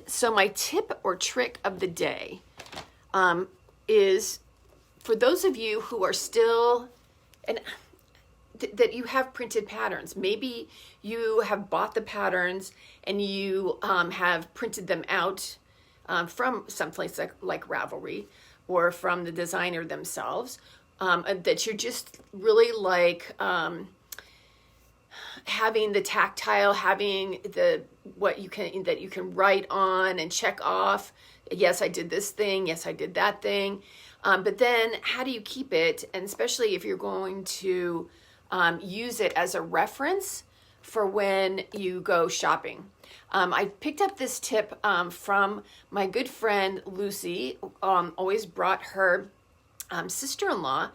So my tip or trick of the day is for those of you who are still, and that you have printed patterns. Maybe you have bought the patterns and you have printed them out from someplace like Ravelry or from the designer themselves, that you're just really like having the tactile, having the what you can write on and check off. Yes, I did this thing. Yes, I did that thing. But then how do you keep it? And especially if you're going to use it as a reference for when you go shopping. I picked up this tip from my good friend Lucy. Always brought her sister-in-law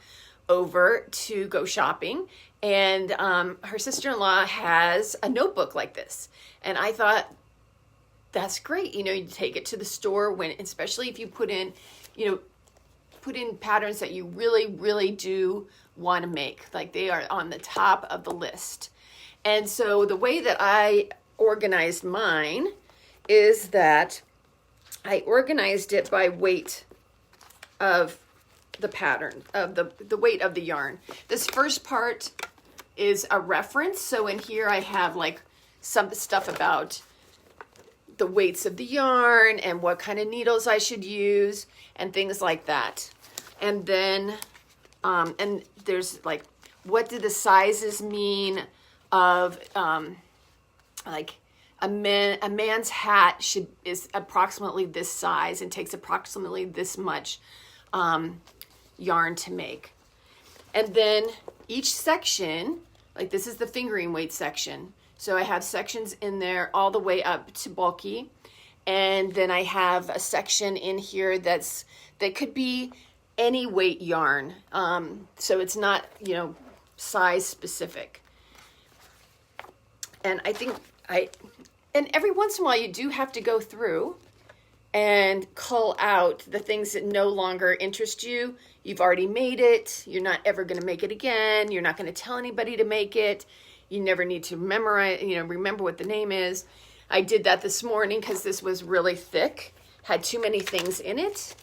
over to go shopping, and her sister-in-law has a notebook like this, and I thought that's great. You take it to the store when, especially if you put in patterns that you really do want to make, like they are on the top of the list. And so the way that I organized mine is that I organized it by weight of the pattern, of the weight of the yarn. This first part is a reference. So in here I have like some stuff about the weights of the yarn and what kind of needles I should use and things like that. And then, and there's like, what do the sizes mean of, like a man's hat is approximately this size and takes approximately this much yarn to make. And then each section, like this is the fingering weight section. So I have sections in there all the way up to bulky. And then I have a section in here that could be any weight yarn. So it's not, size specific. And I think and every once in a while you do have to go through and cull out the things that no longer interest you. You've already made it. You're not ever going to make it again. You're not going to tell anybody to make it. You never need to memorize, remember what the name is. I did that this morning because this was really thick, had too many things in it.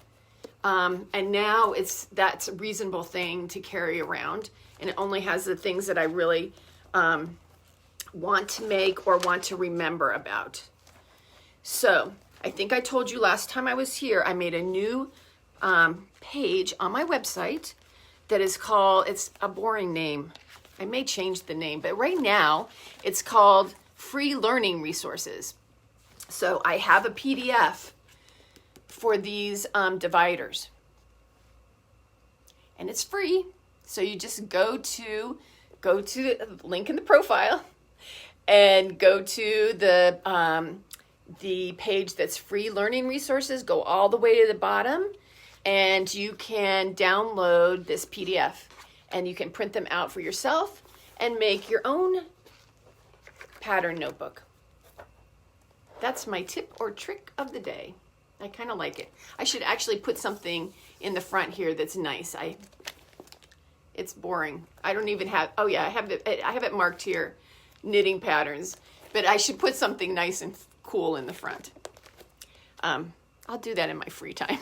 And now that's a reasonable thing to carry around. And it only has the things that I really want to make or want to remember about. So I think I told you last time I was here, I made a new page on my website that is called, it's a boring name. I may change the name, but right now it's called Free Learning Resources. So I have a PDF for these dividers. And it's free. So you just go to the link in the profile and go to the page that's Free Learning Resources, go all the way to the bottom, and you can download this PDF and you can print them out for yourself and make your own pattern notebook. That's my tip or trick of the day. I kind of like it. I should actually put something in the front here that's nice. It's boring. I don't even have, oh yeah, I have it marked here, knitting patterns, but I should put something nice and cool in the front. I'll do that in my free time.